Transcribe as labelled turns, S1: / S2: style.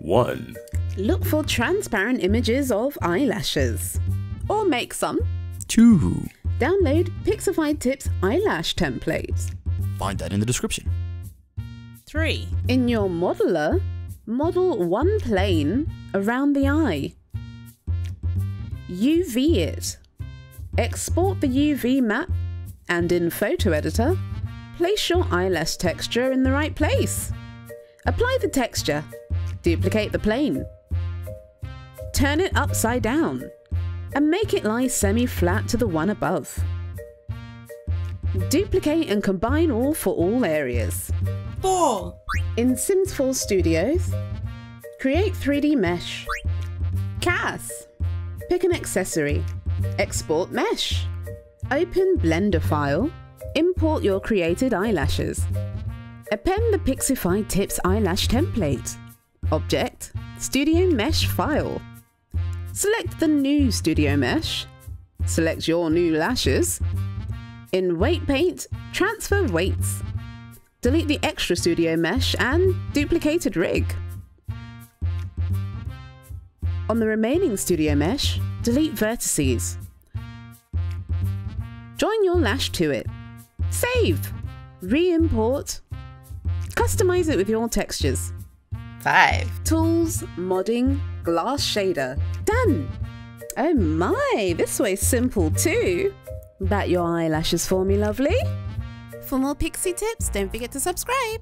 S1: 1.
S2: Look for transparent images of eyelashes. Or make some.
S1: 2.
S2: Download Pixified Tips eyelash templates.
S1: Find that in the description.
S3: 3.
S2: In your modeler, model one plane around the eye. UV it. Export the UV map and in photo editor, place your eyelash texture in the right place. Apply the texture. Duplicate the plane. Turn it upside down and make it lie semi-flat to the one above. Duplicate and combine all for all areas.
S3: 4.
S2: In Sims 4 Studios, create 3D mesh. CAS. Pick an accessory. Export mesh. Open Blender file. Import your created eyelashes. Append the Pixified Tips eyelash template. Object, Studio Mesh file. Select the new Studio Mesh. Select your new lashes. In Weight Paint, transfer weights. Delete the extra Studio Mesh and duplicated rig. On the remaining Studio Mesh, delete vertices. Join your lash to it. Save. Re-import. Customize it with your textures.
S3: 5.
S2: Tools, modding, glass shader. Done! Oh my, this way's simple too. Bat your eyelashes for me, lovely.
S3: For more Pixie tips, don't forget to subscribe.